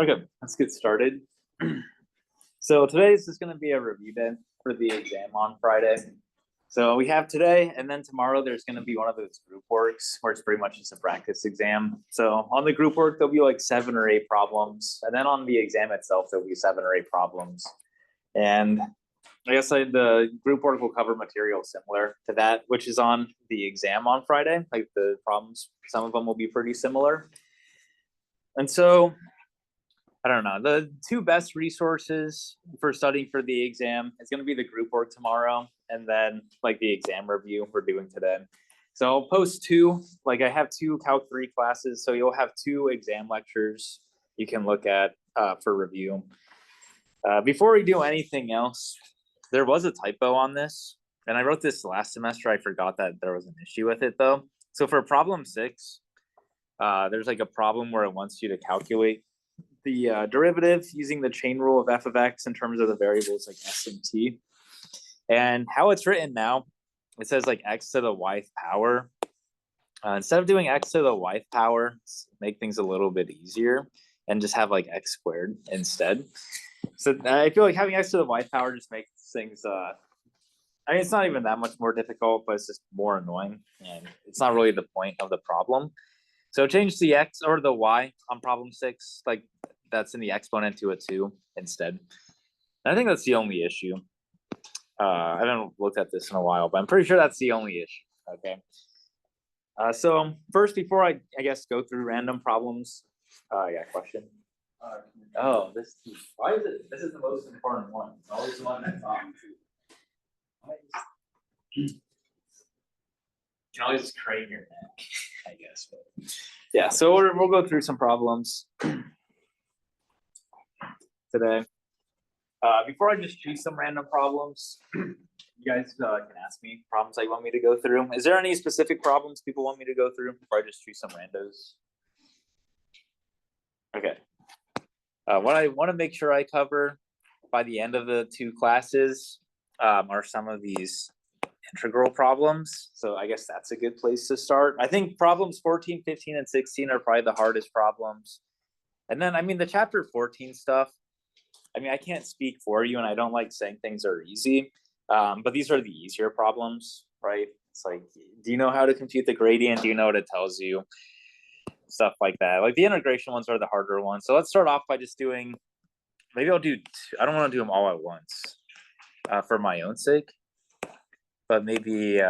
Okay, let's get started. So today is just going to be a review day for the exam on Friday. So we have today, and then tomorrow there's going to be one of those group works where it's pretty much just a practice exam. So on the group work, there'll be like 7 or 8 problems, and then on the exam itself, there'll be 7 or 8 problems. And I guess the group work will cover material similar to that, which is on the exam on Friday. Like the problems, some of them will be pretty similar. And so I don't know. The 2 best resources for studying for the exam is going to be the group work tomorrow and then like the exam review we're doing today. So I'll post 2, like I have 2 Calc 3 classes. So you'll have 2 exam lectures you can look at for review. Before we do anything else, there was a typo on this. And I wrote this last semester. I forgot that there was an issue with it though. So for problem 6, there's like a problem where it wants you to calculate the derivative using the chain rule of f of x in terms of the variables like s and t. And how it's written now, it says like x to the yth power. Instead of doing x to the yth power, make things a little bit easier and just have like x squared instead. So I feel like having x to the yth power just makes things, I mean, it's not even that much more difficult, but it's just more annoying. And it's not really the point of the problem. So change the x or the y on problem 6, like that's in the exponent to a 2 instead. And I think that's the only issue. I haven't looked at this in a while, but I'm pretty sure that's the only issue. Okay. So first, before I guess go through random problems, yeah, question. Oh, why is it? This is the most important one. It's always the one that's on. You can always just crane your neck, I guess. But yeah, so we'll go through some problems today. Before I just choose some random problems, you guys can ask me problems that you want me to go through. Is there any specific problems people want me to go through before I just choose some randos? Okay. What I want to make sure I cover by the end of the 2 classes are some of these integral problems. So I guess that's a good place to start. I think problems 14, 15, and 16 are probably the hardest problems. And then, I mean, the chapter 14 stuff, I mean, I can't speak for you, and I don't like saying things are easy, but these are the easier problems, right? It's like, do you know how to compute the gradient? Do you know what it tells you? Stuff like that. Like the integration ones are the harder ones. So let's start off by just doing, maybe I'll do, I don't want to do them all at once for my own sake, but maybe,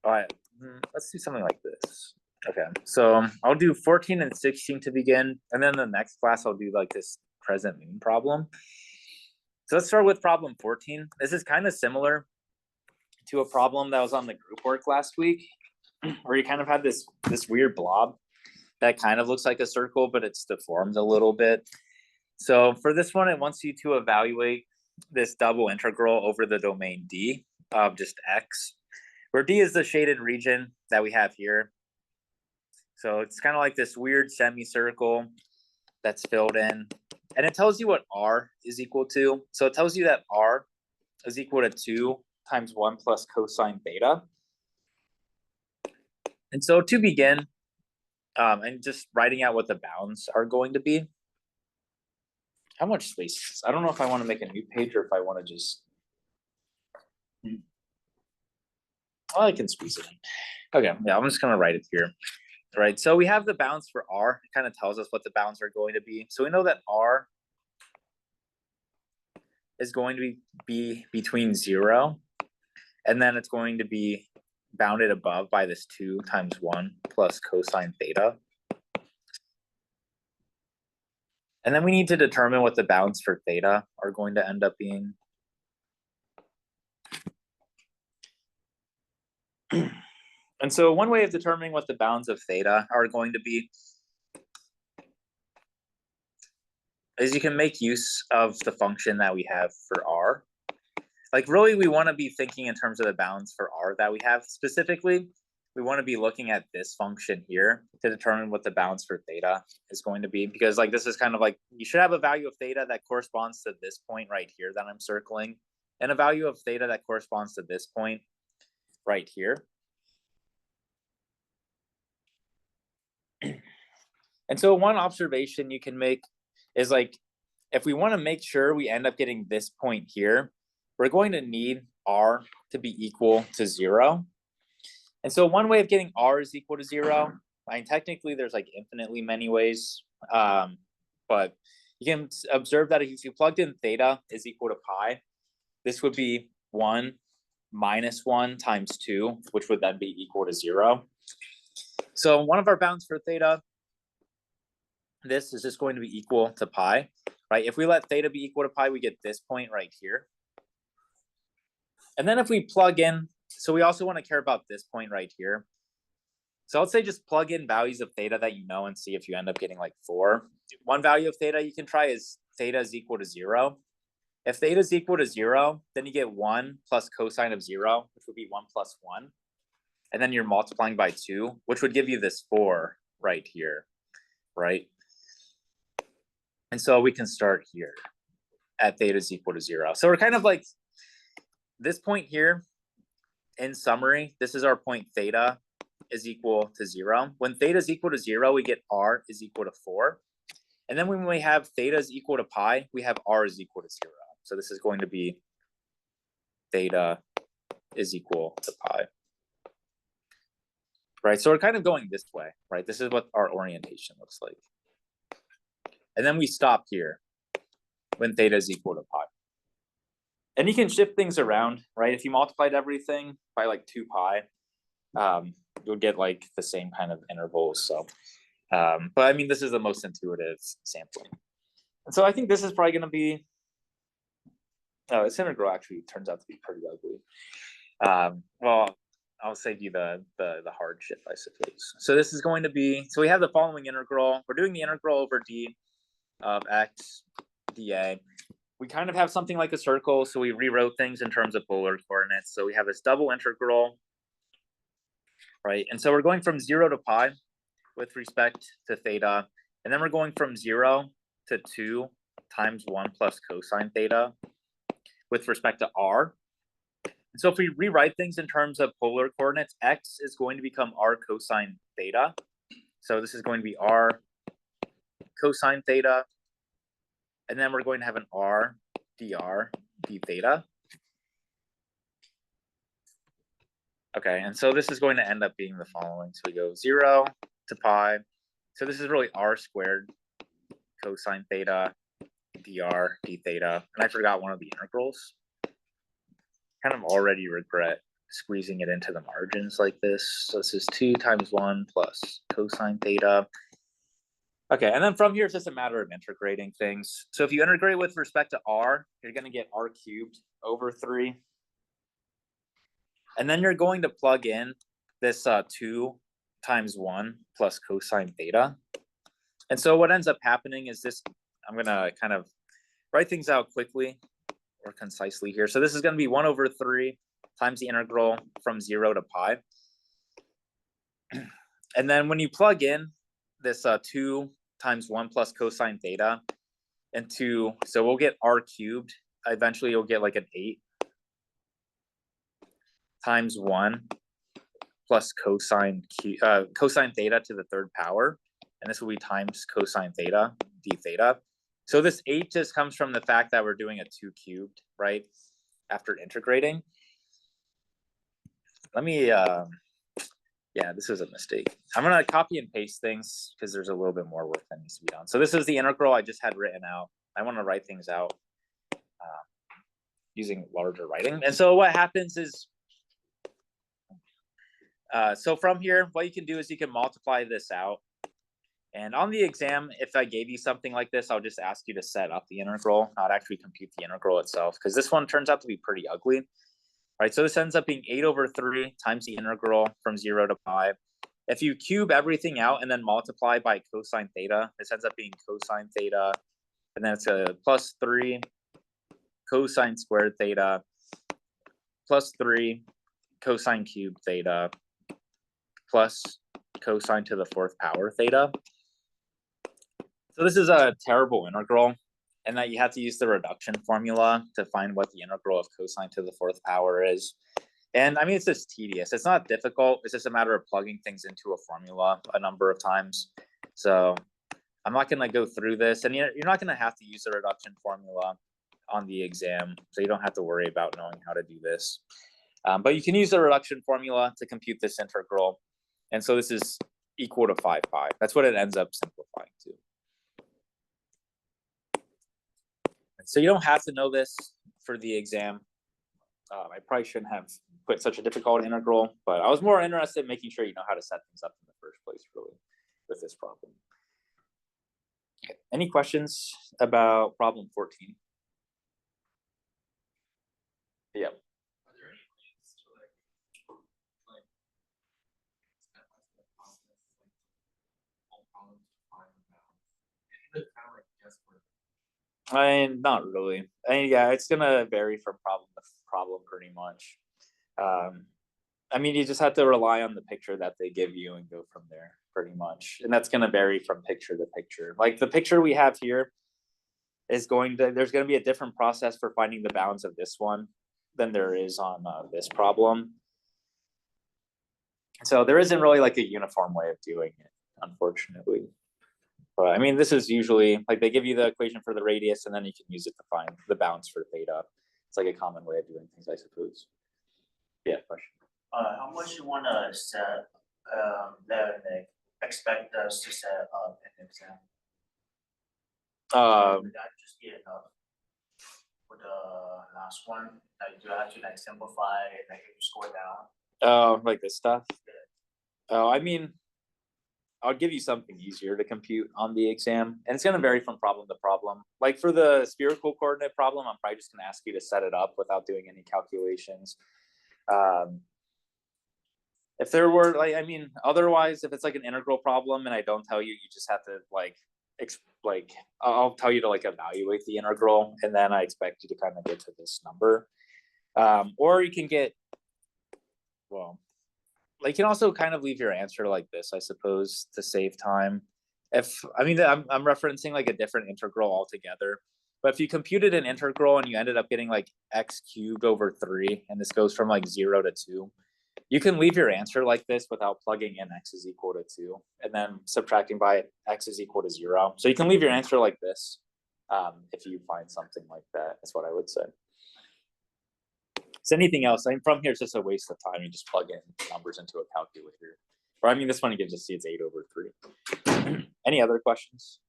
let's do something like this. Okay, so I'll do 14 and 16 to begin, and then the next class I'll do like this present mean problem. So let's start with problem 14. This is kind of similar to a problem that was on the group work last week, where you kind of had this weird blob that kind of looks like a circle, but it's deformed a little bit. So for this one, it wants you to evaluate this double integral over the domain D of just x, where D is the shaded region that we have here. So it's kind of like this weird semicircle that's filled in. And it tells you what R is equal to. So it tells you that R is equal to 2 times 1 plus cosine theta. And so to begin, and just writing out what the bounds are going to be. How much space is this? I don't know if I want to make a new page or if I want to just... Well, I can squeeze it in. Okay, yeah, I'm just going to write it here. Right, so we have the bounds for R. It kind of tells us what the bounds are going to be. So we know that R is going to be between 0, and then it's going to be bounded above by this 2 times 1 plus cosine theta. And then we need to determine what the bounds for theta are going to end up being. And so one way of determining what the bounds of theta are going to be is you can make use of the function that we have for R. Like really, we want to be thinking in terms of the bounds for R that we have. Specifically, we want to be looking at this function here to determine what the bounds for theta is going to be, because like this is kind of like, you should have a value of theta that corresponds to this point right here that I'm circling, and a value of theta that corresponds to this point right here. And so one observation you can make is like, if we want to make sure we end up getting this point here, we're going to need r to be equal to 0. And so one way of getting r is equal to 0, I mean, technically there's like infinitely many ways, but you can observe that if you plugged in theta is equal to pi, this would be 1 minus 1 times 2, which would then be equal to 0. So one of our bounds for theta, this is just going to be equal to pi, right? If we let theta be equal to pi, we get this point right here. And then if we plug in, so we also want to care about this point right here. So let's say just plug in values of theta that you know and see if you end up getting like 4. One value of theta you can try is theta is equal to 0. If theta is equal to 0, then you get 1 plus cosine of 0, which would be 1 plus 1. And then you're multiplying by 2, which would give you this 4 right here, right? And so we can start here at theta is equal to 0. So we're kind of like this point here, in summary, this is our point theta is equal to 0. When theta is equal to 0, we get r is equal to 4. And then when we have theta is equal to pi, we have r is equal to 0. So this is going to be theta is equal to pi. Right, so we're kind of going this way, right? This is what our orientation looks like. And then we stop here when theta is equal to pi. And you can shift things around, right? If you multiplied everything by like 2 pi, you'll get like the same kind of intervals. So, but I mean, this is the most intuitive sampling. And so I think this is probably going to be, this integral actually turns out to be pretty ugly. Well, I'll save you the hard shit, I suppose. So this is going to be, so we have the following integral. We're doing the integral over d of x dA. We kind of have something like a circle, so we rewrote things in terms of polar coordinates. So we have this double integral, right? And so we're going from 0 to pi with respect to theta. And then we're going from 0 to 2 times 1 plus cosine theta with respect to r. And so if we rewrite things in terms of polar coordinates, x is going to become r cosine theta. So this is going to be r cosine theta. And then we're going to have an r dr d theta. Okay, and so this is going to end up being the following. So we go 0 to pi. So this is really r squared cosine theta dr d theta. And I forgot one of the integrals. Kind of already regret squeezing it into the margins like this. So this is 2 times 1 plus cosine theta. Okay, and then from here, it's just a matter of integrating things. So if you integrate with respect to r, you're going to get r cubed over 3. And then you're going to plug in this 2 times 1 plus cosine theta. And so what ends up happening is this, I'm going to kind of write things out quickly or concisely here. So this is going to be 1 over 3 times the integral from 0 to pi. And then when you plug in this 2 times 1 plus cosine theta into, so we'll get r cubed. Eventually you'll get like an 8 times 1 plus cosine theta to the 3rd power. And this will be times cosine theta d theta. So this 8 just comes from the fact that we're doing a 2 cubed, right? After integrating. Let me, yeah, this is a mistake. I'm going to copy and paste things because there's a little bit more work that needs to be done. So this is the integral I just had written out. I want to write things out using larger writing. And so what happens is, so from here, what you can do is you can multiply this out. And on the exam, if I gave you something like this, I'll just ask you to set up the integral, not actually compute the integral itself, because this one turns out to be pretty ugly. Right, so this ends up being 8 over 3 times the integral from 0 to pi. If you cube everything out and then multiply by cosine theta, this ends up being cosine theta, and then it's a plus 3 cosine squared theta plus 3 cosine cubed theta plus cosine to the 4th power theta. So this is a terrible integral, and that you have to use the reduction formula to find what the integral of cosine to the 4th power is. And I mean, it's just tedious. It's not difficult. It's just a matter of plugging things into a formula a number of times. So I'm not going to go through this, and you're not going to have to use the reduction formula on the exam, so you don't have to worry about knowing how to do this. But you can use the reduction formula to compute this integral. And so this is equal to 5 pi. That's what it ends up simplifying to. So you don't have to know this for the exam. I probably shouldn't have put such a difficult integral, but I was more interested in making sure you know how to set things up in the first place, really, with this problem. Okay. Any questions about problem 14? Yep. Are there any ways to like step-by-step process, all problems to find them out? It's kind of like guesswork. Not really. Yeah, it's gonna vary from problem to problem pretty much. I mean, you just have to rely on the picture that they give you and go from there, pretty much. And that's gonna vary from picture to picture. Like the picture we have here is there's gonna be a different process for finding the bounds of this one than there is on this problem. So there isn't really like a uniform way of doing it, unfortunately. But I mean, this is usually like they give you the equation for the radius and then you can use it to find the bounds for theta. It's like a common way of doing things, I suppose. Yeah, question. How much you wanna set, that they expect us to set up an exam? Would that just be enough for the last one? Like, do you have to like simplify and like you score down? Oh, like this stuff? Oh, I mean, I'll give you something easier to compute on the exam, and it's going to vary from problem to problem. Like for the spherical coordinate problem, I'm probably just going to ask you to set it up without doing any calculations. If there were like, I mean, otherwise, if it's like an integral problem and I don't tell you, you just have to like, I'll tell you to like evaluate the integral, and then I expect you to kind of get to this number. Or you can get, well, like you can also kind of leave your answer like this, I suppose, to save time. I'm referencing like a different integral altogether. But if you computed an integral and you ended up getting like x cubed over 3, and this goes from like 0 to 2, you can leave your answer like this without plugging in x is equal to 2 and then subtracting by x is equal to 0. So you can leave your answer like this if you find something like that. That's what I would say. So anything else, I mean, from here, it's just a waste of time. You just plug in numbers into a calculator. Or I mean, this one gives us, see, it's 8 over 3. Any other questions?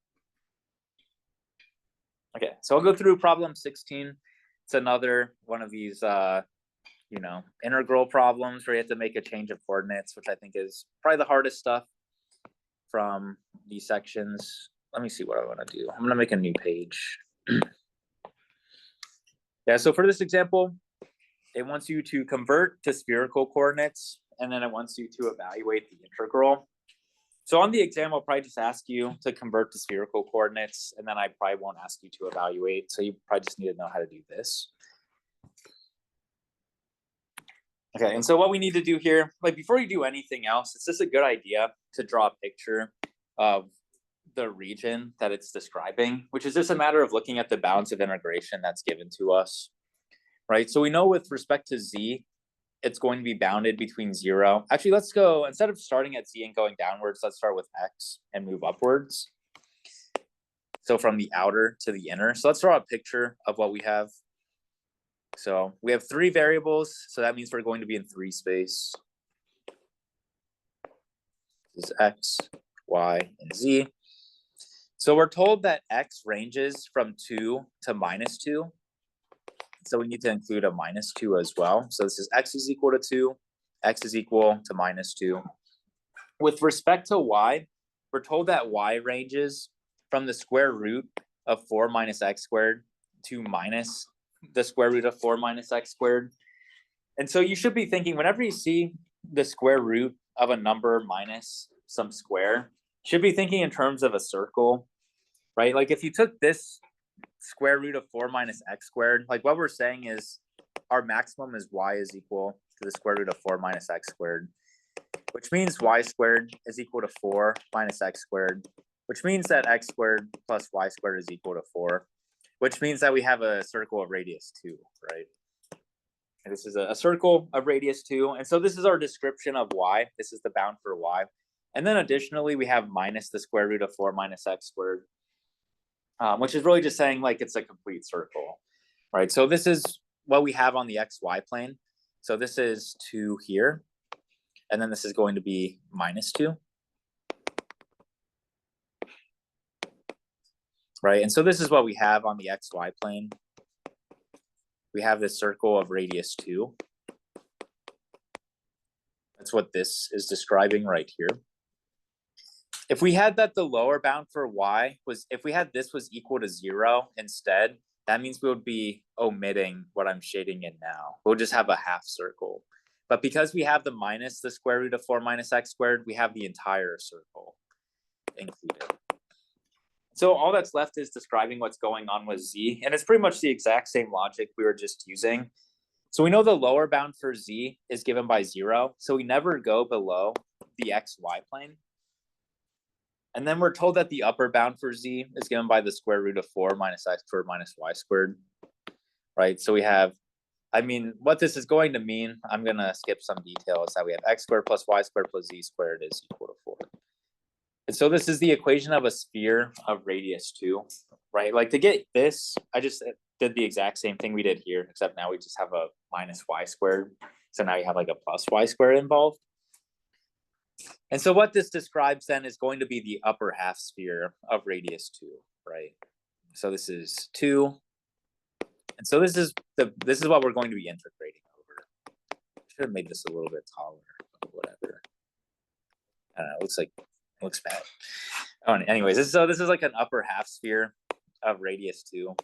Okay, so I'll go through problem 16. It's another one of these, integral problems where you have to make a change of coordinates, which I think is probably the hardest stuff from these sections. Let me see what I want to do. I'm going to make a new page. Yeah, so for this example, it wants you to convert to spherical coordinates, and then it wants you to evaluate the integral. So on the exam, I'll probably just ask you to convert to spherical coordinates, and then I probably won't ask you to evaluate. So you probably just need to know how to do this. Okay, and so what we need to do here, like before you do anything else, it's just a good idea to draw a picture of the region that it's describing, which is just a matter of looking at the bounds of integration that's given to us. Right, so we know with respect to z, it's going to be bounded between 0. Actually, let's go, instead of starting at z and going downwards, let's start with x and move upwards. So from the outer to the inner. So let's draw a picture of what we have. So we have 3 variables, so that means we're going to be in 3 space. This is x, y, and z. So we're told that x ranges from 2 to -2. So we need to include a -2 as well. So this is x is equal to 2, x is equal to -2. With respect to y, we're told that y ranges from the square root of 4 minus x squared to minus the square root of 4 minus x squared. And so you should be thinking, whenever you see the square root of a number minus some square, you should be thinking in terms of a circle, right? Like if you took this square root of 4 minus x squared, like what we're saying is our maximum is y is equal to the square root of 4 minus x squared, which means y squared is equal to 4 minus x squared, which means that x squared plus y squared is equal to 4, which means that we have a circle of radius 2, right? And this is a circle of radius 2, and so this is our description of y. This is the bound for y. And then additionally, we have minus the square root of 4 minus x squared, which is really just saying like it's a complete circle, right? So this is what we have on the xy plane. So this is 2 here, and then this is going to be minus 2. Right, and so this is what we have on the xy plane. We have this circle of radius 2. That's what this is describing right here. If we had that the lower bound for y was, if we had this was equal to 0 instead, that means we would be omitting what I'm shading in now. We'll just have a half circle. But because we have the minus the square root of 4 minus x squared, we have the entire circle included. So all that's left is describing what's going on with z, and it's pretty much the exact same logic we were just using. So we know the lower bound for z is given by 0, so we never go below the xy plane. And then we're told that the upper bound for z is given by the square root of 4 minus x squared minus y squared, right? So we have, I mean, what this is going to mean, I'm going to skip some details, that we have x squared plus y squared plus z squared is equal to 4. And so this is the equation of a sphere of radius 2, right? Like to get this, I just did the exact same thing we did here, except now we just have a minus y squared. So now you have like a plus y squared involved. And so what this describes then is going to be the upper half sphere of radius 2, right? So this is 2. And so this is what we're going to be integrating over. Should have made this a little bit taller, but whatever. I don't know, it looks bad. Oh, anyways, this is like an upper half sphere of radius 2,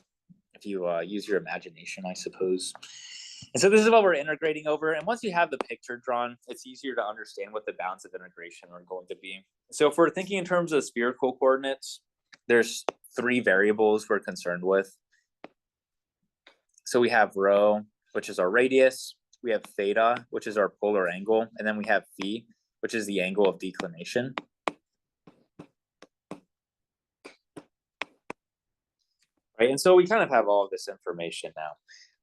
if you use your imagination, I suppose. And so this is what we're integrating over. And once you have the picture drawn, it's easier to understand what the bounds of integration are going to be. So if we're thinking in terms of spherical coordinates, there's 3 variables we're concerned with. So we have rho, which is our radius. We have theta, which is our polar angle. And then we have phi, which is the angle of declination. Right, and so we kind of have all of this information now,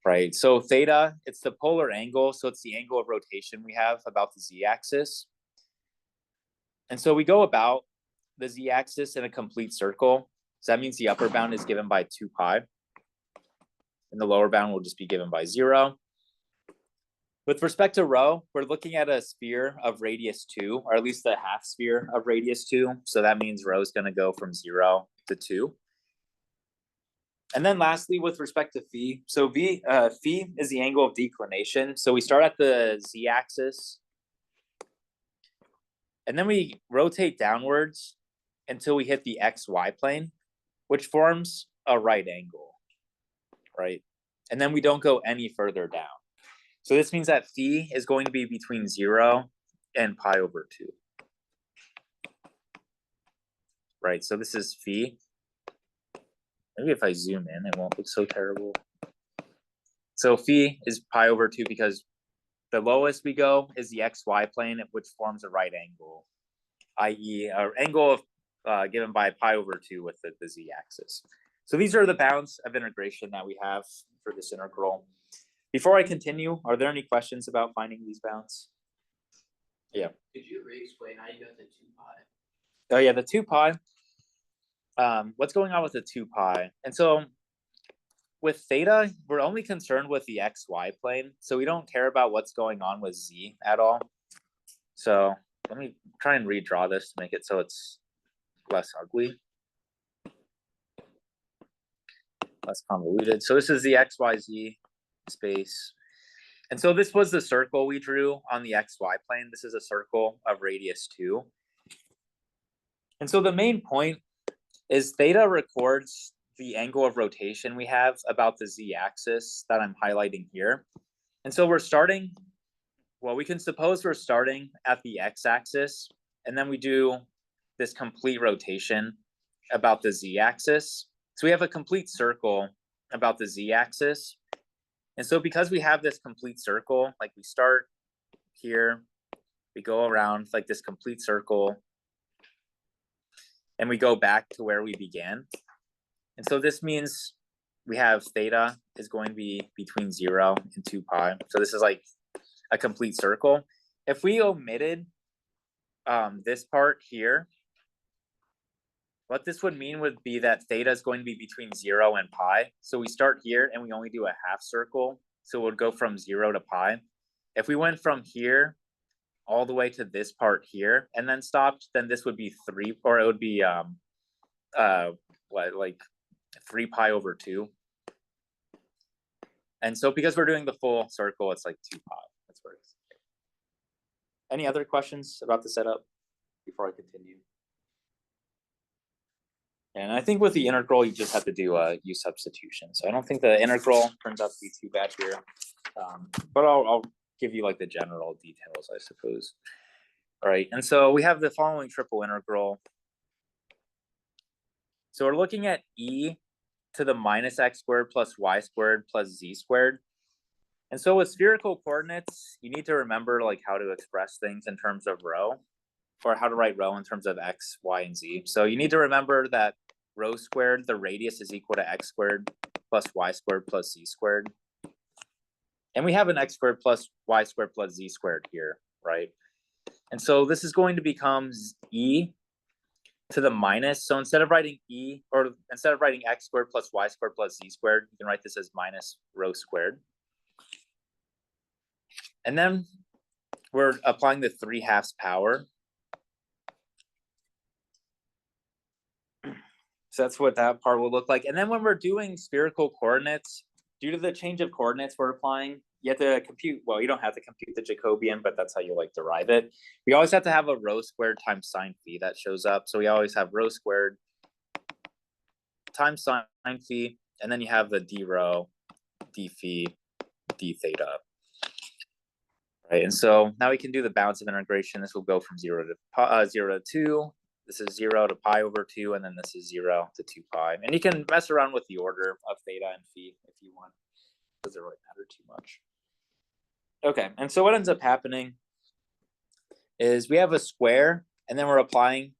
right? So theta, it's the polar angle, so it's the angle of rotation we have about the z-axis. And so we go about the z-axis in a complete circle. So that means the upper bound is given by 2 pi, and the lower bound will just be given by 0. With respect to rho, we're looking at a sphere of radius 2, or at least the half sphere of radius 2. So that means rho is going to go from 0 to 2. And then lastly, with respect to phi, so phi is the angle of declination. So we start at the z-axis, and then we rotate downwards until we hit the xy plane, which forms a right angle, right? And then we don't go any further down. So this means that phi is going to be between 0 and pi over 2. Right, so this is phi. Maybe if I zoom in, it won't look so terrible. So phi is pi over 2 because the lowest we go is the xy plane, which forms a right angle, i.e. an angle of given by pi over 2 with the z-axis. So these are the bounds of integration that we have for this integral. Before I continue, are there any questions about finding these bounds? Yeah. Could you re-explain how you got the 2 pi? Oh yeah, the 2 pi. What's going on with the 2 pi? And so with theta, we're only concerned with the xy plane. So we don't care about what's going on with z at all. So let me try and redraw this to make it so it's less ugly, less convoluted. So this is the xyz space. And so this was the circle we drew on the xy plane. This is a circle of radius 2. And so the main point is theta records the angle of rotation we have about the z-axis that I'm highlighting here. And so we're starting, well, we can suppose we're starting at the x-axis, and then we do this complete rotation about the z-axis. So we have a complete circle about the z-axis. And so because we have this complete circle, like we start here, we go around like this complete circle, and we go back to where we began. And so this means we have theta is going to be between 0 and 2 pi. So this is like a complete circle. If we omitted this part here, what this would mean would be that theta is going to be between 0 and pi. So we start here and we only do a half circle. So it would go from 0 to pi. If we went from here all the way to this part here and then stopped, then this would be 3, or it would be like 3 pi over 2. And so because we're doing the full circle, it's like 2 pi. That's where it is. Any other questions about the setup before I continue? And I think with the integral, you just have to do u substitution. So I don't think the integral turns out to be too bad here. But I'll give you like the general details, I suppose. All right, and so we have the following triple integral. So we're looking at e to the minus x squared plus y squared plus z squared. And so with spherical coordinates, you need to remember like how to express things in terms of rho, or how to write rho in terms of x, y, and z. So you need to remember that rho squared, the radius is equal to x squared plus y squared plus z squared. And we have an x squared plus y squared plus z squared here, right? And so this is going to become e to the minus. So instead of writing e, or instead of writing x squared plus y squared plus z squared, you can write this as minus rho squared. And then we're applying the 3/2 power. So that's what that part will look like. And then when we're doing spherical coordinates, due to the change of coordinates we're applying, you have to compute, well, you don't have to compute the Jacobian, but that's how you like derive it. We always have to have a rho squared times sine phi that shows up. So we always have rho squared times sine phi, and then you have the d rho, d phi, d theta. Right, and so now we can do the balance of integration. This will go from 0 to 2. This is 0 to pi over 2, and then this is 0 to 2 pi. And you can mess around with the order of theta and phi if you want. It doesn't really matter too much. Okay, and so what ends up happening is we have a square, and then we're applying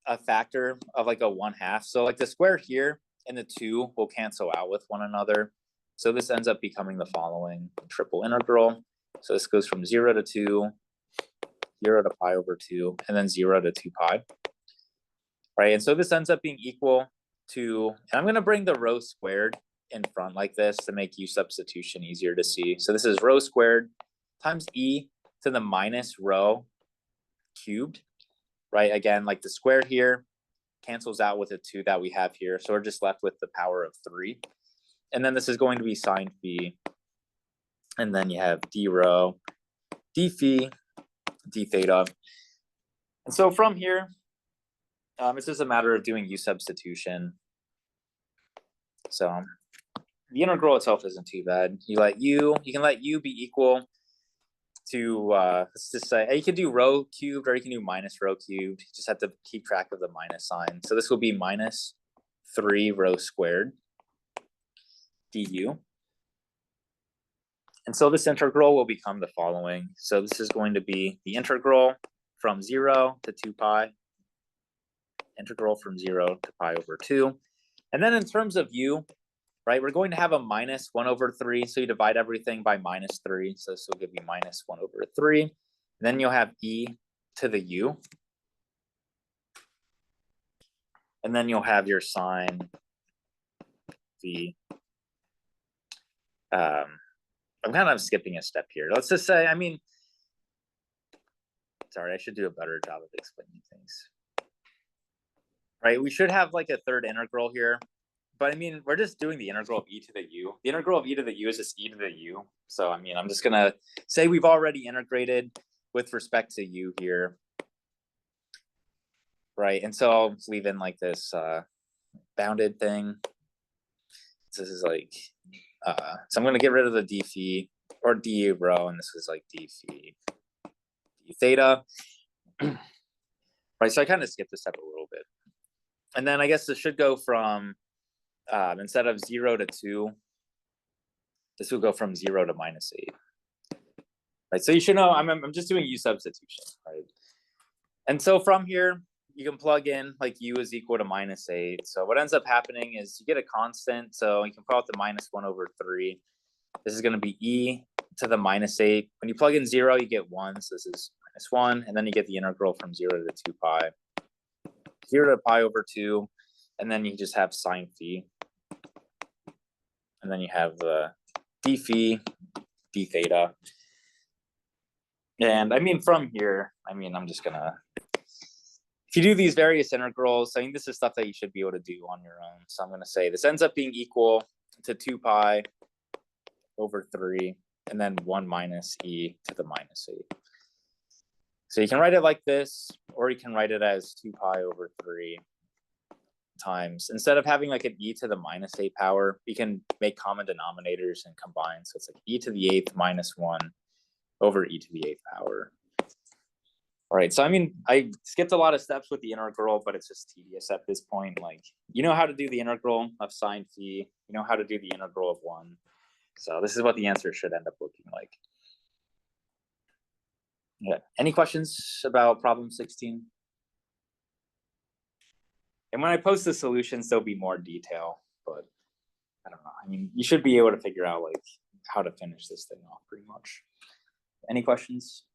a factor of like a 1/2. So like the square here and the 2 will cancel out with one another. So this ends up becoming the following triple integral. So this goes from 0 to 2, 0 to pi over 2, and then 0 to 2 pi. Right, and so this ends up being equal to, and I'm going to bring the rho squared in front like this to make u substitution easier to see. So this is rho squared times e to the minus rho cubed, right? Again, like the square here cancels out with the 2 that we have here. So we're just left with the power of 3. And then this is going to be sine phi. And then you have d rho, d phi, d theta. And so from here, it's just a matter of doing u substitution. So the integral itself isn't too bad. You can let u be equal to, let's just say, you can do rho cubed or you can do minus rho cubed. You just have to keep track of the minus sign. So this will be minus 3 rho squared du. And so this integral will become the following. So this is going to be the integral from 0 to 2 pi, integral from 0 to pi over 2. And then in terms of u, right, we're going to have a minus 1 over 3. So you divide everything by minus 3. So this will give you minus 1 over 3. And then you'll have e to the u. And then you'll have your sine v. I'm kind of skipping a step here. Let's just say, sorry, I should do a better job of explaining things. Right, we should have like a third integral here. But we're just doing the integral of e to the u. The integral of e to the u is just e to the u. So, I'm just going to say we've already integrated with respect to u here. Right, and so I'll leave in like this bounded thing. This is like, so I'm going to get rid of the d phi or d rho, and this is like d phi, d theta. Right, so I kind of skipped this step a little bit. And then I guess this should go from, instead of 0 to 2, this will go from 0 to minus 8. Right, so you should know I'm just doing u substitution, right? And so from here, you can plug in like u is equal to minus 8. So what ends up happening is you get a constant. So you can put out the minus 1 over 3. This is going to be e to the -8. When you plug in 0, you get 1, so this is -1, and then you get the integral from 0 to 2 pi. 0 to pi over 2, and then you just have sine phi. And then you have the d phi, d theta. And I mean, from here, I mean, I'm just gonna, if you do these various integrals, I mean, this is stuff that you should be able to do on your own. So I'm gonna say this ends up being equal to 2 pi over 3, and then 1 minus e to the -8. So you can write it like this, or you can write it as 2 pi over 3 times, instead of having like an e to the -8 power, you can make common denominators and combine. So it's like e to the 8th minus 1 over e to the 8th power. All right, so I mean, I skipped a lot of steps with the integral, but it's just tedious at this point. Like, you know how to do the integral of sine phi, you know how to do the integral of 1. So this is what the answer should end up looking like. Yeah, any questions about problem 16? And when I post the solutions, there'll be more detail, but I don't know. I mean, you should be able to figure out like how to finish this thing off pretty much. Any questions?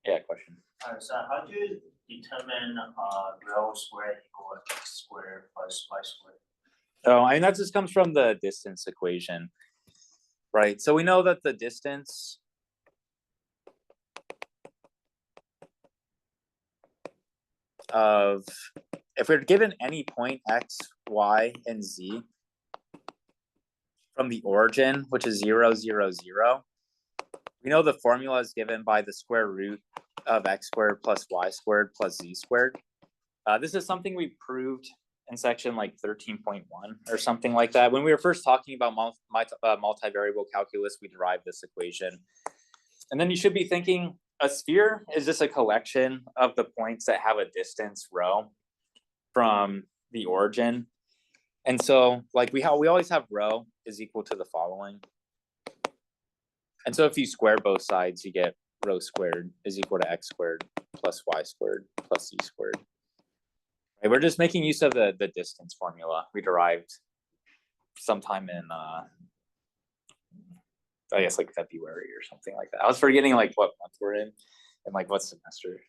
Yeah, question. So how do you determine rho squared equal x squared plus y squared? Oh, I mean, that just comes from the distance equation, right? So we know that the distance of, if we're given any point x, y, and z from the origin, which is 0, 0, 0, we know the formula is given by the square root of x squared plus y squared plus z squared. This is something we proved in section like 13.1 or something like that. When we were first talking about multivariable calculus, we derived this equation. And then you should be thinking, a sphere is just a collection of the points that have a distance rho from the origin. And so like we always have rho is equal to the following. And so if you square both sides, you get rho squared is equal to x squared plus y squared plus z squared. Right, we're just making use of the distance formula we derived sometime in I guess like February or something like that. I was forgetting like what month we're in and like what semester.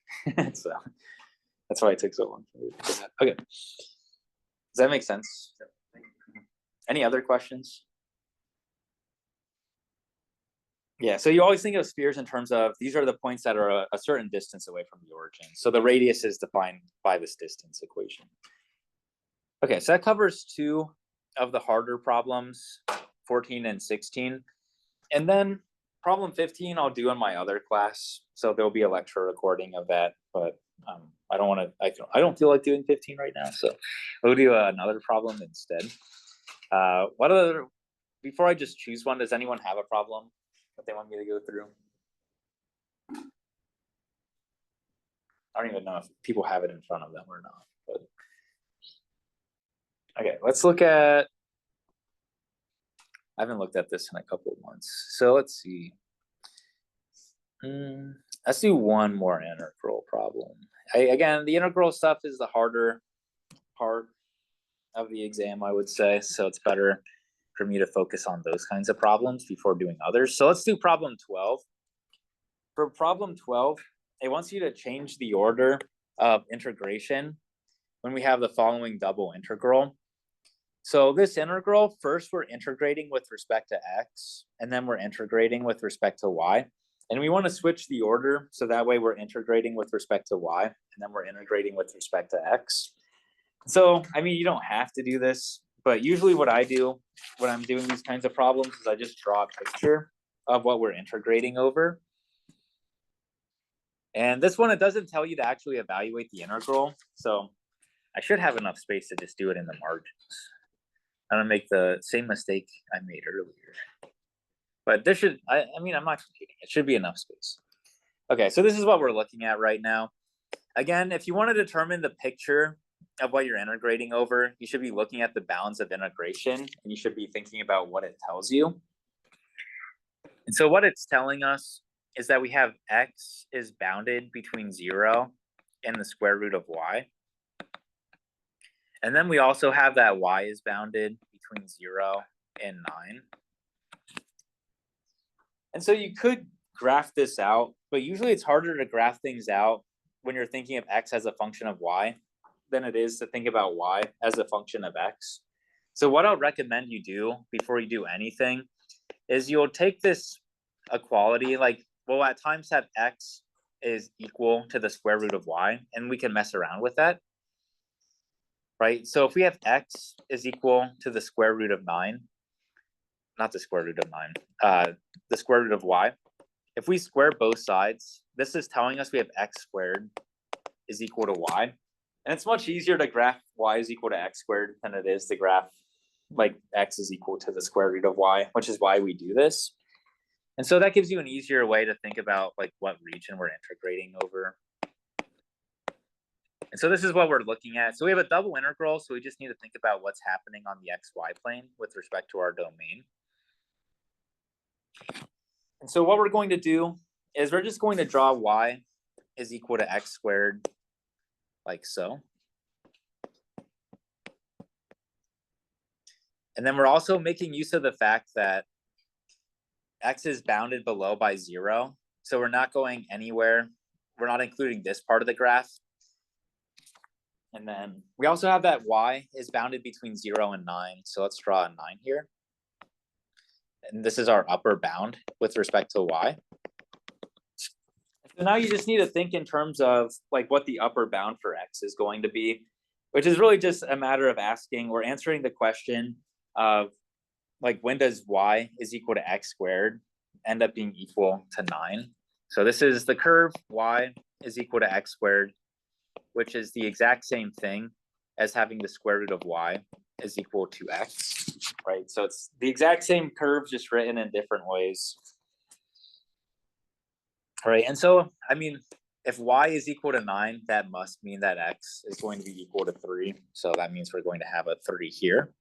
So that's why it took so long. Okay. Does that make sense? Any other questions? Yeah, so you always think of spheres in terms of these are the points that are a certain distance away from the origin. So the radius is defined by this distance equation. Okay, so that covers 2 of the harder problems, 14 and 16. And then problem 15 I'll do in my other class. So there'll be a lecture recording of that, but I don't feel like doing 15 right now. So we'll do another problem instead. Before I just choose one, does anyone have a problem that they want me to go through? I don't even know if people have it in front of them or not, but okay, let's look at, I haven't looked at this in a couple of months. So let's see. Let's do one more integral problem. Again, the integral stuff is the harder part of the exam, I would say. So it's better for me to focus on those kinds of problems before doing others. So let's do problem 12. For problem 12, it wants you to change the order of integration when we have the following double integral. So this integral, first we're integrating with respect to x, and then we're integrating with respect to y. And we want to switch the order, so that way we're integrating with respect to y, and then we're integrating with respect to x. So, I mean, you don't have to do this, but usually what I do when I'm doing these kinds of problems is I just draw a picture of what we're integrating over. And this one, it doesn't tell you to actually evaluate the integral. So I should have enough space to just do it in the margins. I'm gonna make the same mistake I made earlier. But there should, I mean, I'm not computing. It should be enough space. Okay, so this is what we're looking at right now. Again, if you want to determine the picture of what you're integrating over, you should be looking at the bounds of integration, and you should be thinking about what it tells you. And so what it's telling us is that we have x is bounded between 0 and the square root of y. And then we also have that y is bounded between 0 and 9. And so you could graph this out, but usually it's harder to graph things out when you're thinking of x as a function of y than it is to think about y as a function of x. So what I'll recommend you do before you do anything is you'll take this equality, like, well, at times have x is equal to the square root of y, and we can mess around with that, right? So if we have x is equal to the square root of 9, not the square root of 9, the square root of y, if we square both sides, this is telling us we have x squared is equal to y. And it's much easier to graph y is equal to x squared than it is to graph like x is equal to the square root of y, which is why we do this. And so that gives you an easier way to think about like what region we're integrating over. And so this is what we're looking at. So we have a double integral, so we just need to think about what's happening on the xy plane with respect to our domain. And so what we're going to do is we're just going to draw y is equal to x squared, like so. And then we're also making use of the fact that x is bounded below by 0. So we're not going anywhere. We're not including this part of the graph. And then we also have that y is bounded between 0 and 9. So let's draw a 9 here. And this is our upper bound with respect to y. So now you just need to think in terms of like what the upper bound for x is going to be, which is really just a matter of asking or answering the question of like when does y is equal to x squared end up being equal to 9. So this is the curve y is equal to x squared, which is the exact same thing as having the square root of y is equal to x, right? So it's the exact same curve, just written in different ways. All right, and so, I mean, if y is equal to 9, that must mean that x is going to be equal to 3. So that means we're going to have a 3 here.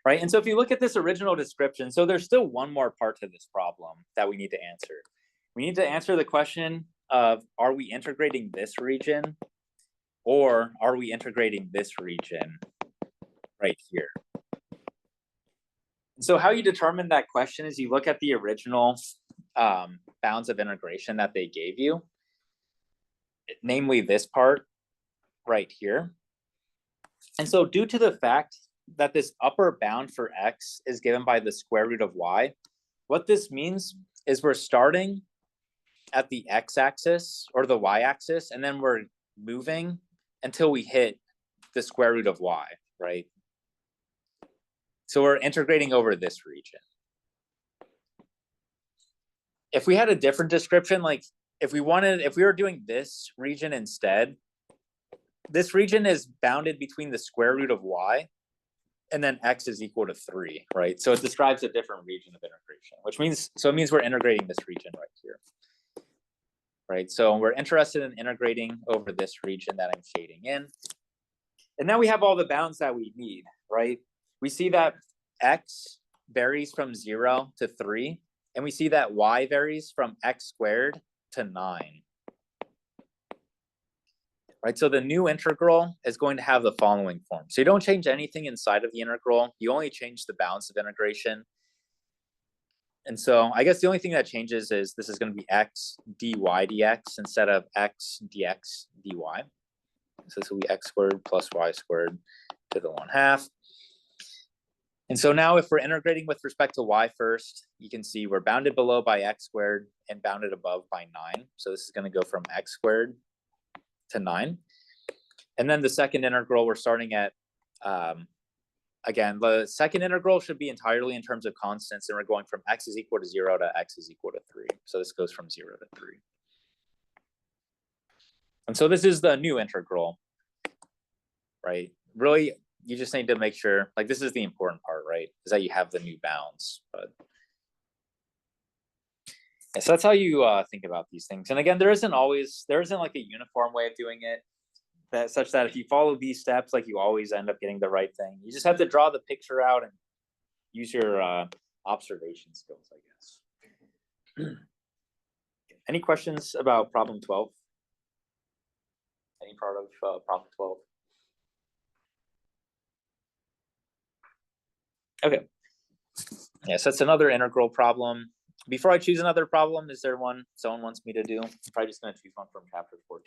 Right, and so if you look at this original description, so there's still one more part to this problem that we need to answer. We need to answer the question of, are we integrating this region or are we integrating this region right here? And so how you determine that question is you look at the original bounds of integration that they gave you, namely this part right here. And so due to the fact that this upper bound for x is given by the square root of y, what this means is we're starting at the x-axis or the y-axis, and then we're moving until we hit the square root of y, right? So we're integrating over this region. If we had a different description, like if we were doing this region instead, this region is bounded between the square root of y and then x is equal to 3, right? So it describes a different region of integration, which means, so it means we're integrating this region right here, right? So we're interested in integrating over this region that I'm shading in. And now we have all the bounds that we need, right? We see that x varies from 0 to 3, and we see that y varies from x squared to 9. Right, so the new integral is going to have the following form. So you don't change anything inside of the integral, you only change the bounds of integration. And so I guess the only thing that changes is this is going to be x dy dx instead of x dx dy. So this will be x squared plus y squared to the 1/2. And so now if we're integrating with respect to y first, you can see we're bounded below by x squared and bounded above by 9. So this is going to go from x squared to 9. And then the second integral, we're starting at, again, the second integral should be entirely in terms of constants, and we're going from x is equal to 0 to x is equal to 3. So this goes from 0 to 3. And so this is the new integral, right? Really, you just need to make sure, like this is the important part, right? Is that you have the new bounds. But yeah, so that's how you think about these things. And again, there isn't like a uniform way of doing it, that such that if you follow these steps, like you always end up getting the right thing. You just have to draw the picture out and use your observation skills, I guess. Any questions about problem 12? Any part of problem 12? Okay. Yeah, so that's another integral problem. Before I choose another problem, is there one someone wants me to do? I'm probably just gonna choose one from chapter 14.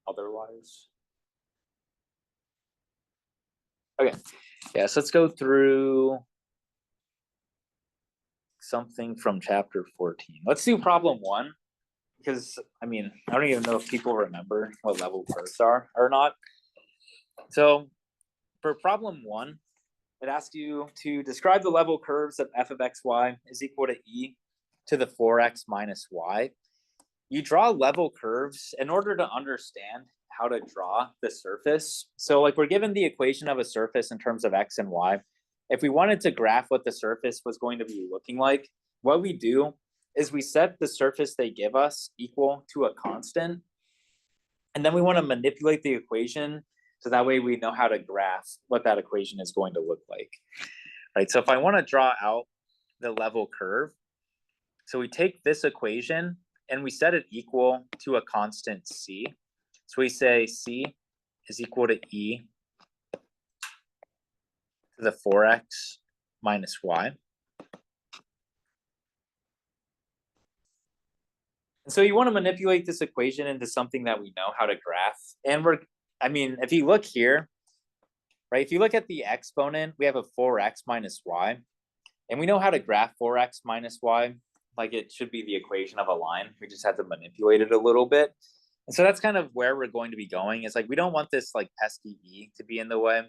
Otherwise. Okay, yeah, so let's go through something from chapter 14. Let's do problem 1, because I mean, I don't even know if people remember what level curves are or not. So for problem 1, it asks you to describe the level curves of f of xy is equal to e to the 4x minus y. You draw level curves in order to understand how to draw the surface. So like we're given the equation of a surface in terms of x and y. If we wanted to graph what the surface was going to be looking like, what we do is we set the surface they give us equal to a constant. And then we want to manipulate the equation so that way we know how to graph what that equation is going to look like. Right? So if I want to draw out the level curve, so we take this equation and we set it equal to a constant c. So we say c is equal to e to the 4x minus y. And so you want to manipulate this equation into something that we know how to graph. And if you look here, right, if you look at the exponent, we have a 4x minus y. And we know how to graph 4x minus y. Like it should be the equation of a line. We just have to manipulate it a little bit. And so that's kind of where we're going to be going. Is like we don't want this like pesky e to be in the way.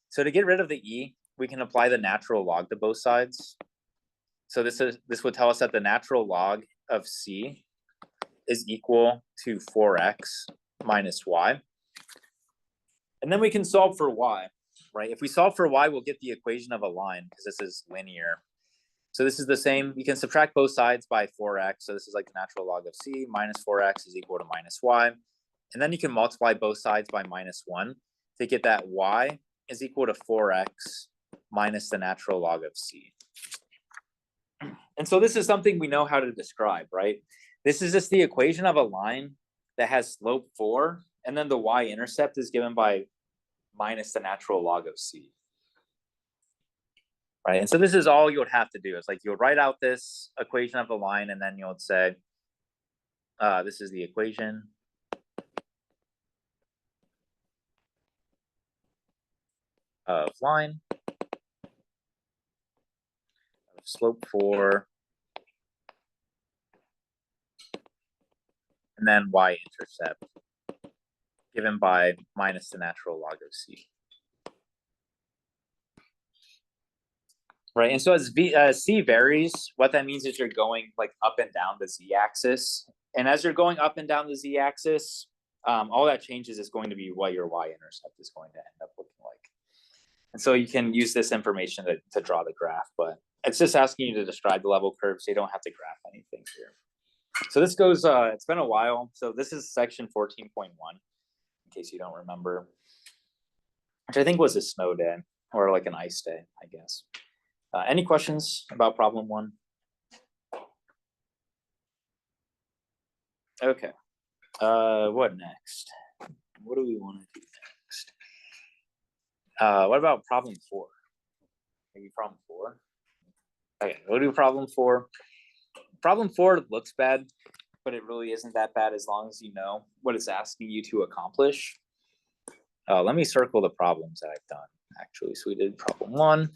So to get rid of the e, we can apply the natural log to both sides. So this would tell us that the natural log of c is equal to 4x minus y. And then we can solve for y, right? If we solve for y, we'll get the equation of a line because this is linear. So this is the same. You can subtract both sides by 4x. So this is like the natural log of c minus 4x is equal to minus y. And then you can multiply both sides by minus 1 to get that y is equal to 4x minus the natural log of c. And so this is something we know how to describe, right? This is just the equation of a line that has slope 4, and then the y-intercept is given by minus the natural log of c. Right, and so this is all you would have to do. It's like you'll write out this equation of the line, and then you'll say, this is the equation of line of slope 4, and then y-intercept given by minus the natural log of c. Right, and so as c varies, what that means is you're going like up and down the z-axis. And as you're going up and down the z-axis, all that changes is going to be what your y-intercept is going to end up looking like. And so you can use this information to draw the graph, but it's just asking you to describe the level curve, so you don't have to graph anything here. So this goes, it's been a while. So this is section 14.1, in case you don't remember, which I think was a snow day or like an ice day, I guess. Any questions about problem 1? Okay. What next? What do we want to do next? What about problem 4? Maybe problem 4? Okay, we'll do problem 4. Problem 4 looks bad, but it really isn't that bad as long as you know what it's asking you to accomplish. Let me circle the problems that I've done, actually. So we did problem 1.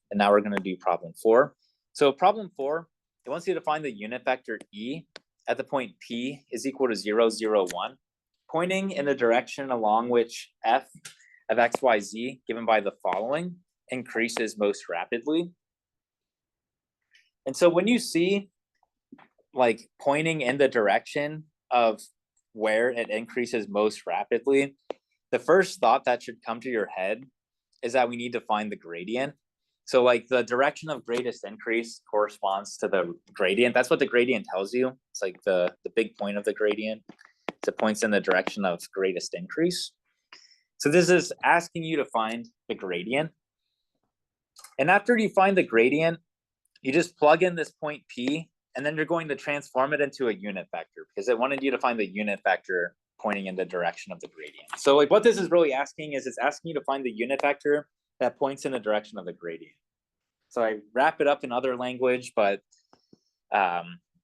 And now we're going to do problem 4. So problem 4, it wants you to find the unit vector e at the point P is equal to 0, 0, 1, pointing in the direction along which f of x, y, z, given by the following, increases most rapidly. And so when you see like pointing in the direction of where it increases most rapidly, the first thought that should come to your head is that we need to find the gradient. So like the direction of greatest increase corresponds to the gradient. That's what the gradient tells you. It's like the big point of the gradient. It points in the direction of greatest increase. So this is asking you to find the gradient. And after you find the gradient, you just plug in this point P, and then you're going to transform it into a unit vector because it wanted you to find the unit vector pointing in the direction of the gradient. So like what this is really asking is it's asking you to find the unit vector that points in the direction of the gradient. So I wrap it up in other language, but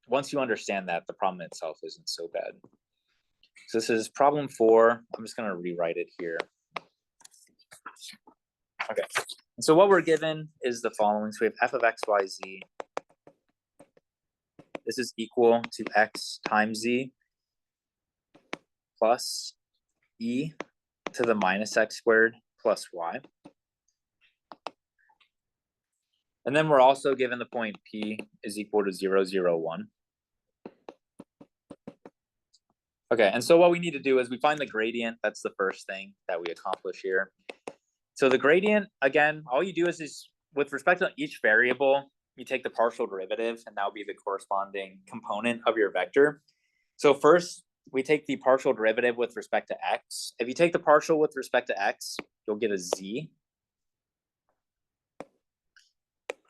once you understand that, the problem itself isn't so bad. So this is problem 4. I'm just going to rewrite it here. Okay, and so what we're given is the following. So we have f of x, y, z. This is equal to x times z plus e to the minus x squared plus y. And then we're also given the point P is equal to 0, 0, 1. Okay, and so what we need to do is we find the gradient. That's the first thing that we accomplish here. So the gradient, again, all you do is with respect to each variable, you take the partial derivative, and that will be the corresponding component of your vector. So first, we take the partial derivative with respect to x. If you take the partial with respect to x, you'll get a z.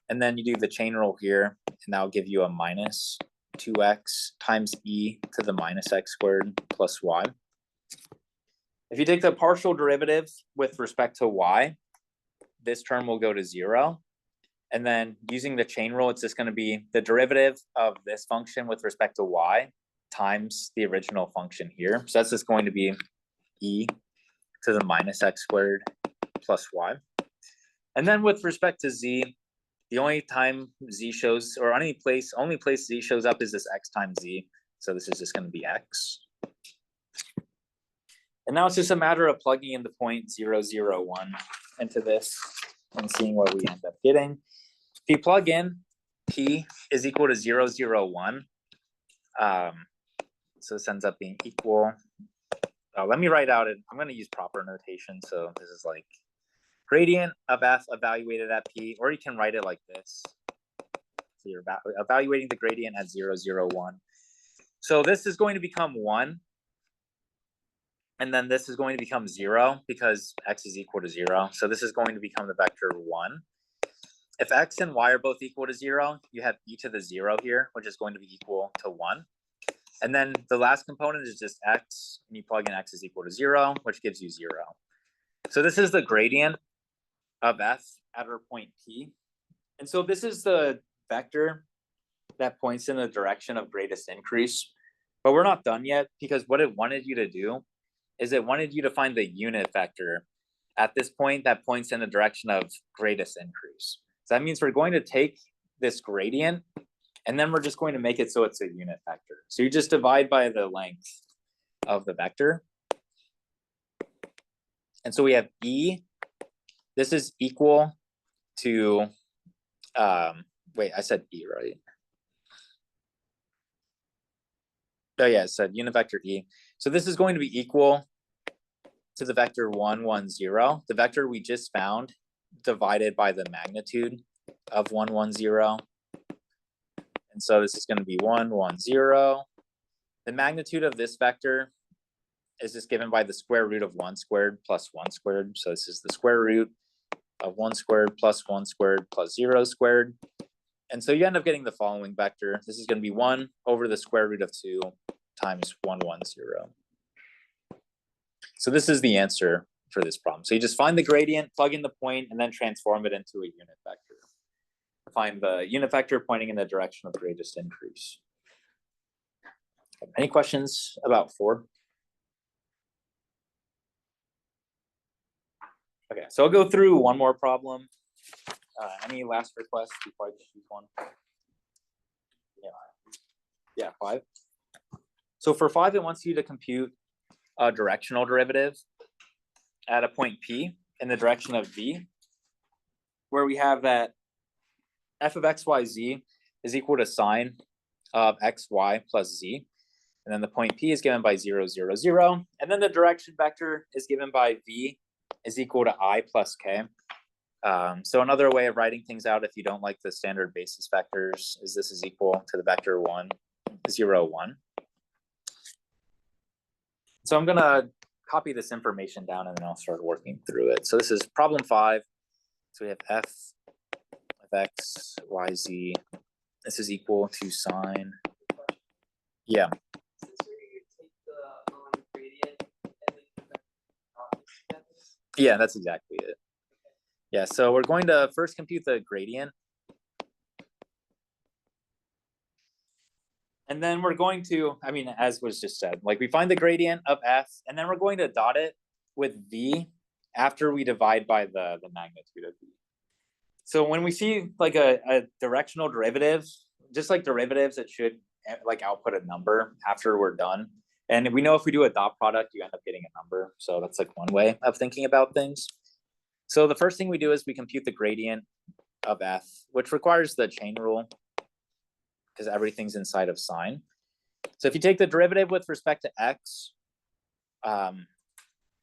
And then you do the chain rule here, and that'll give you a minus 2x times e to the minus x squared plus y. If you take the partial derivative with respect to y, this term will go to 0. And then using the chain rule, it's just going to be the derivative of this function with respect to y times the original function here. So that's just going to be e to the minus x squared plus y. And then with respect to z, the only time z shows, or only place z shows up is this x times z. So this is just going to be x. And now it's just a matter of plugging in the point 0, 0, 1 into this and seeing what we end up getting. If you plug in p is equal to 0, 0, 1, so this ends up being equal. Let me write out it. I'm going to use proper notation. So this is like gradient of f evaluated at p, or you can write it like this. So you're evaluating the gradient at 0, 0, 1. So this is going to become 1. And then this is going to become 0 because x is equal to 0. So this is going to become the vector 1. If x and y are both equal to 0, you have e to the 0 here, which is going to be equal to 1. And then the last component is just x, and you plug in x is equal to 0, which gives you 0. So this is the gradient of f at our point P. And so this is the vector that points in the direction of greatest increase. But we're not done yet, because what it wanted you to do is it wanted you to find the unit vector at this point that points in the direction of greatest increase. So that means we're going to take this gradient, and then we're just going to make it so it's a unit vector. So you just divide by the length of the vector. And so we have e. This is equal to, wait, I said e, right? Oh yeah, it said unit vector e. So this is going to be equal to the vector 1, 1, 0, the vector we just found, divided by the magnitude of 1, 1, 0. And so this is going to be 1, 1, 0. The magnitude of this vector is just given by the square root of 1 squared plus 1 squared. So this is the square root of 1 squared plus 1 squared plus 0 squared. And so you end up getting the following vector. This is going to be 1 over the square root of 2 times 1, 1, 0. So this is the answer for this problem. So you just find the gradient, plug in the point, and then transform it into a unit vector. Find the unit vector pointing in the direction of greatest increase. Any questions about 4? Okay, so I'll go through one more problem. Any last requests before I just choose one? Yeah, 5. So for 5, it wants you to compute a directional derivative at a point P in the direction of V, where we have that f of x, y, z is equal to sine of x, y plus z. And then the point P is given by 0, 0, 0. And then the direction vector is given by V is equal to I plus k. So another way of writing things out, if you don't like the standard basis vectors, is this is equal to the vector 1, 0, 1. So I'm going to copy this information down, and then I'll start working through it. So this is problem 5. So we have f of x, y, z. This is equal to sine. Yeah. Is this where you take the gradient and then you together? Yeah, that's exactly it. Yeah, so we're going to first compute the gradient. And then we're going to, I mean, as was just said, like we find the gradient of f, and then we're going to dot it with v after we divide by the magnitude of v. So when we see like a directional derivative, just like derivatives, it should like output a number after we're done. And we know if we do a dot product, you end up getting a number. So that's like one way of thinking about things. So the first thing we do is we compute the gradient of f, which requires the chain rule because everything's inside of sine. So if you take the derivative with respect to x,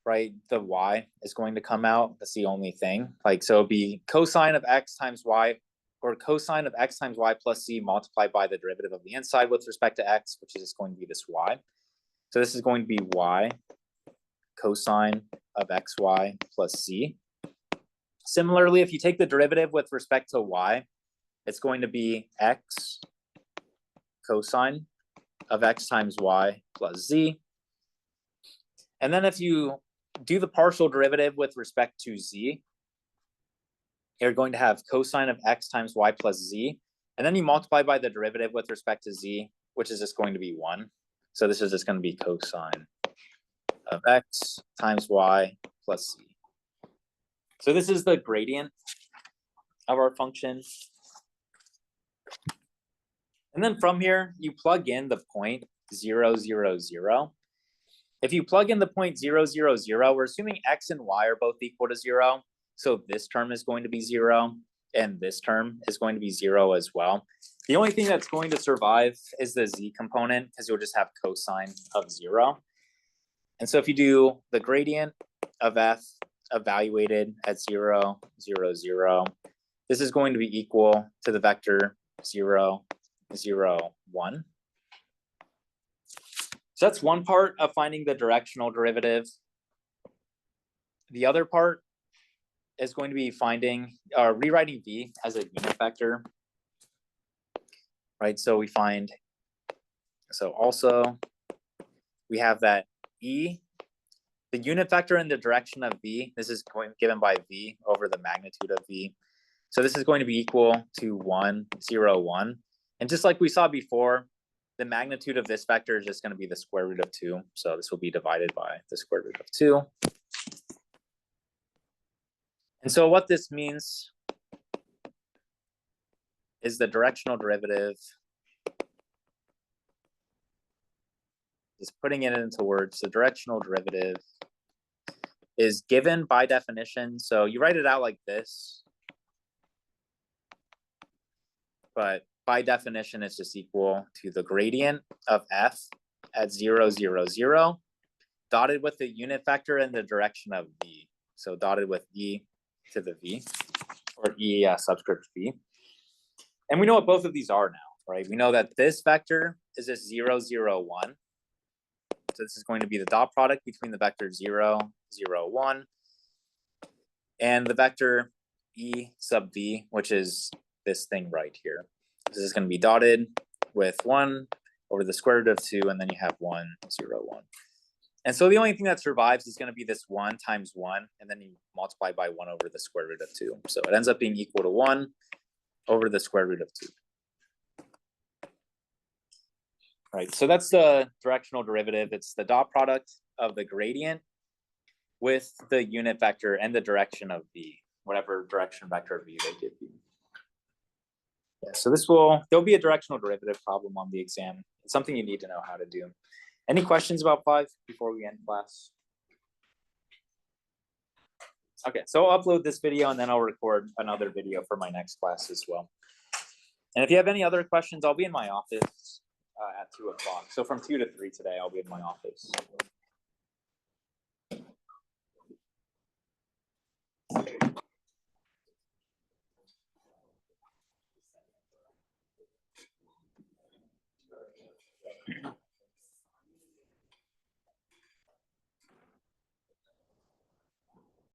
right, the y is going to come out. That's the only thing. Like, so it'd be cosine of x times y, or cosine of x times y plus c multiplied by the derivative of the inside with respect to x, which is just going to be this y. So this is going to be y cosine of xy plus c. Similarly, if you take the derivative with respect to y, it's going to be x cosine of x times y plus z. And then if you do the partial derivative with respect to z, you're going to have cosine of x times y plus z. And then you multiply by the derivative with respect to z, which is just going to be 1. So this is just going to be cosine of x times y plus z. So this is the gradient of our function. And then from here, you plug in the point 0, 0, 0. If you plug in the point 0, 0, 0, we're assuming x and y are both equal to 0. So this term is going to be 0, and this term is going to be 0 as well. The only thing that's going to survive is the z component, because you'll just have cosine of 0. And so if you do the gradient of f evaluated at 0, 0, 0, this is going to be equal to the vector 0, 0, 1. So that's one part of finding the directional derivative. The other part is going to be finding, rewriting v as a unit vector, right? So we find, so also we have that e, the unit vector in the direction of v, this is given by v over the magnitude of v. So this is going to be equal to 1, 0, 1. And just like we saw before, the magnitude of this vector is just going to be the square root of 2. So this will be divided by the square root of 2. And so what this means is the directional derivative, just putting it into words, the directional derivative is given by definition. So you write it out like this, but by definition, it's just equal to the gradient of f at 0, 0, 0, dotted with the unit vector in the direction of v. So dotted with e to the v, or e subscript v. And we know what both of these are now, right? We know that this vector is just 0, 0, 1. So this is going to be the dot product between the vector 0, 0, 1, and the vector e sub v, which is this thing right here. This is going to be dotted with 1 over the square root of 2, and then you have 1, 0, 1. And so the only thing that survives is going to be this 1 times 1, and then you multiply by 1 over the square root of 2. So it ends up being equal to 1 over the square root of 2. Right, so that's the directional derivative. It's the dot product of the gradient with the unit vector and the direction of v, whatever direction vector of v they give you. Yeah, so there'll be a directional derivative problem on the exam. It's something you need to know how to do. Any questions about 5 before we end class? Okay, so I'll upload this video and then I'll record another video for my next class as well. And if you have any other questions, I'll be in my office at 2 o'clock. So from 2 to 3 today, I'll be in my office.